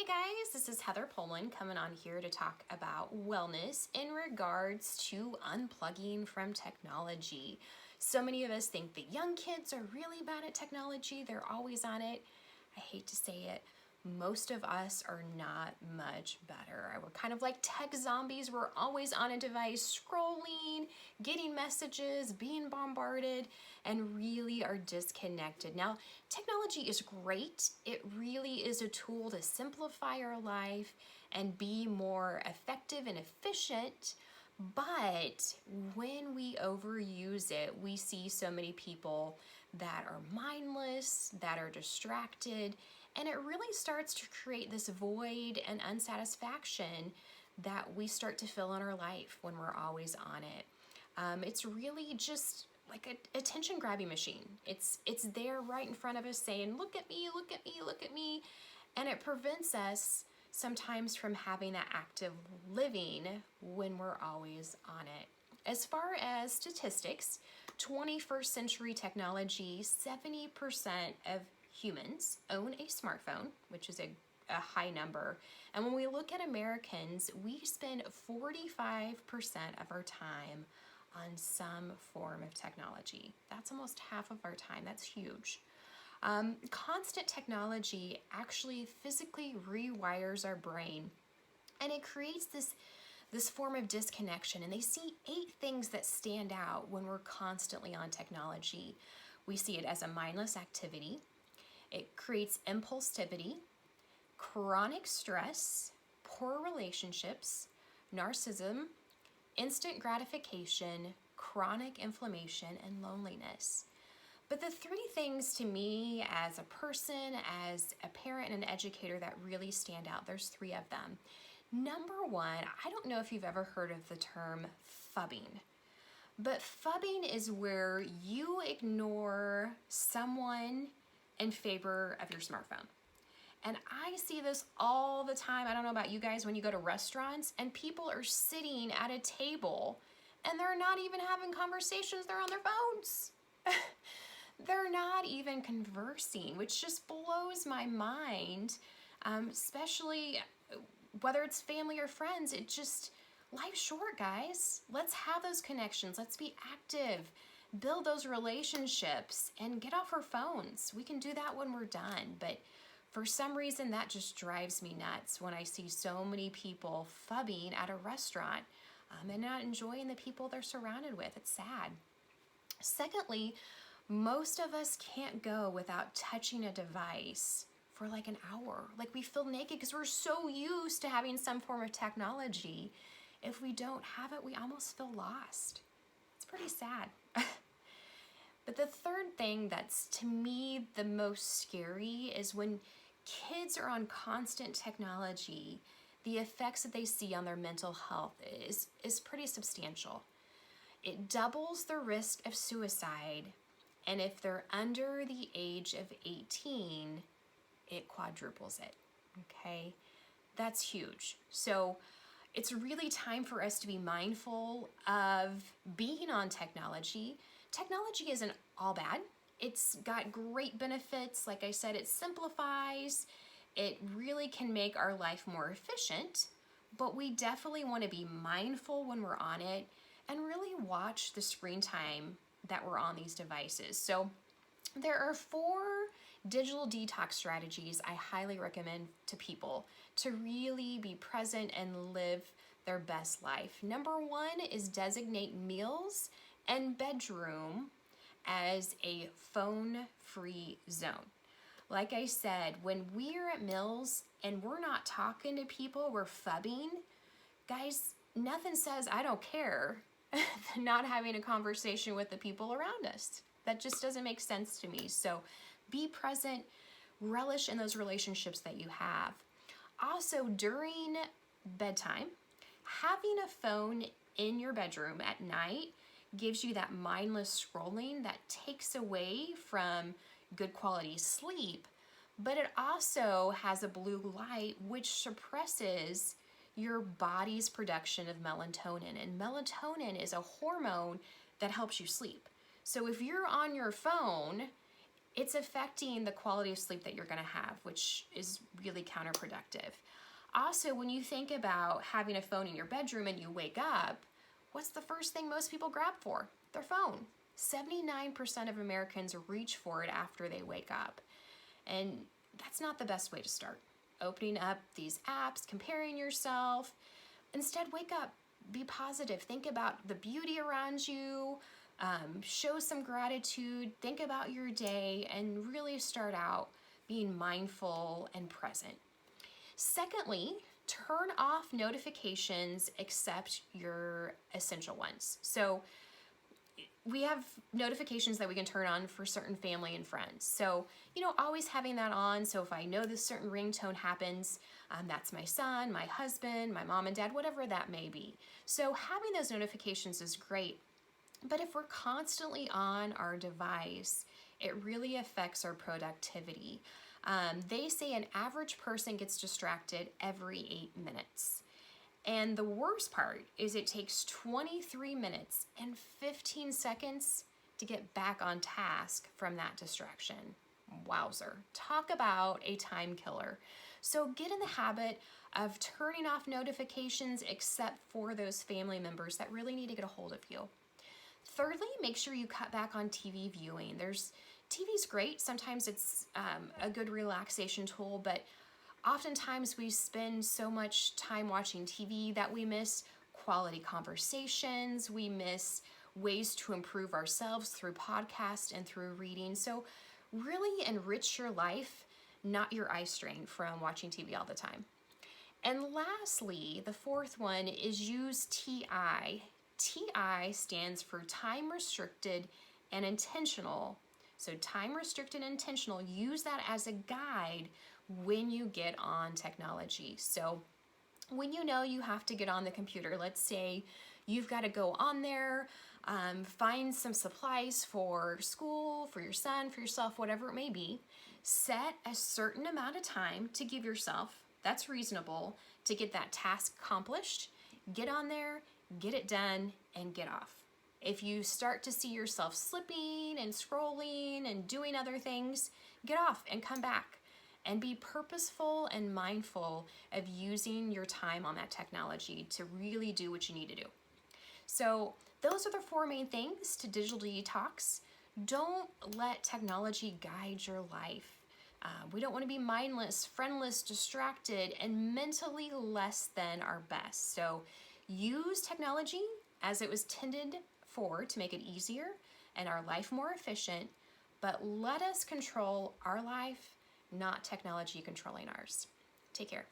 guys, this is Heather Poland coming on here to talk about wellness in regards to unplugging from technology. So many of us think the young kids are really bad at technology, they're always on it. I hate to say it, most of us are not much better. We're kind of like tech zombies. We're always on a device, scrolling, getting messages, being bombarded, and really are disconnected. Now, technology is great. It really is a tool to simplify our life and be more effective and efficient. But when we overuse it, we see so many people that are mindless, that are distracted, and it really starts to create this void and unsatisfaction that we start to feel in our life when we're always on it. It's really just like an attention grabbing machine. It's there right in front of us saying, look at me, look at me, look at me. And it prevents us sometimes from having that active living when we're always on it. As far as statistics, 21st century technology, 70% of humans own a smartphone, which is a high number. And when we look at Americans, we spend 45% of our time on some form of technology. That's almost half of our time. That's huge. Constant technology actually physically rewires our brain, and it creates this form of disconnection. And they see 8 things that stand out when we're constantly on technology. We see it as a mindless activity. It creates impulsivity, chronic stress, poor relationships, narcissism, instant gratification, chronic inflammation, and loneliness. But the 3 things to me as a person, as a parent and an educator that really stand out, there's 3 of them. Number 1, I don't know if you've ever heard of the term phubbing, but phubbing is where you ignore someone in favor of your smartphone. And I see this all the time. I don't know about you guys, when you go to restaurants and people are sitting at a table and they're not even having conversations, they're on their phones. They're not even conversing, which just blows my mind, especially whether it's family or friends. It just, life's short, guys. Let's have those connections. Let's be active, build those relationships, and get off our phones. We can do that when we're done. But for some reason, that just drives me nuts when I see so many people phubbing at a restaurant and not enjoying the people they're surrounded with. It's sad. Secondly, most of us can't go without touching a device for like an hour. Like, we feel naked because we're so used to having some form of technology. If we don't have it, we almost feel lost. It's pretty sad. But the third thing that's, to me, the most scary is when kids are on constant technology, the effects that they see on their mental health is pretty substantial. It doubles the risk of suicide, and if they're under the age of 18, it quadruples it, okay? That's huge. So it's really time for us to be mindful of being on technology. Technology isn't all bad. It's got great benefits. Like I said, it simplifies. It really can make our life more efficient, but we definitely want to be mindful when we're on it and really watch the screen time that we're on these devices. So there are 4 digital detox strategies I highly recommend to people to really be present and live their best life. Number 1 is designate meals and bedroom as a phone-free zone. Like I said, when we're at meals and we're not talking to people, we're phubbing, guys, nothing says I don't care than not having a conversation with the people around us. That just doesn't make sense to me. So be present, relish in those relationships that you have. Also, during bedtime, having a phone in your bedroom at night gives you that mindless scrolling that takes away from good quality sleep, but it also has a blue light which suppresses your body's production of melatonin. And melatonin is a hormone that helps you sleep. So if you're on your phone, it's affecting the quality of sleep that you're going to have, which is really counterproductive. Also, when you think about having a phone in your bedroom and you wake up, what's the first thing most people grab for? Their phone. 79% of Americans reach for it after they wake up. And that's not the best way to start. Opening up these apps, comparing yourself. Instead, wake up, be positive. Think about the beauty around you, show some gratitude, think about your day, and really start out being mindful and present. Secondly, turn off notifications except your essential ones. So we have notifications that we can turn on for certain family and friends. So, always having that on. So if I know this certain ringtone happens, that's my son, my husband, my mom and dad, whatever that may be. So having those notifications is great. But if we're constantly on our device, it really affects our productivity. They say an average person gets distracted every 8 minutes. And the worst part is it takes 23 minutes and 15 seconds to get back on task from that distraction. Wowzer. Talk about a time killer. So get in the habit of turning off notifications except for those family members that really need to get a hold of you. Thirdly, make sure you cut back on TV viewing. TV's great. Sometimes it's a good relaxation tool, but oftentimes we spend so much time watching TV that we miss quality conversations. We miss ways to improve ourselves through podcasts and through reading. So really enrich your life, not your eye strain from watching TV all the time. And lastly, the fourth one is use TI. TI stands for time restricted and intentional. So time restricted and intentional, use that as a guide when you get on technology. So when you know you have to get on the computer, let's say you've got to go on there, find some supplies for school, for your son, for yourself, whatever it may be, set a certain amount of time to give yourself, that's reasonable, to get that task accomplished. Get on there, get it done, and get off. If you start to see yourself slipping and scrolling and doing other things, get off and come back. And be purposeful and mindful of using your time on that technology to really do what you need to do. So those are the four main things to digital detox. Don't let technology guide your life. We don't want to be mindless, friendless, distracted, and mentally less than our best. So use technology as it was intended for, to make it easier and our life more efficient, but let us control our life, not technology controlling ours. Take care.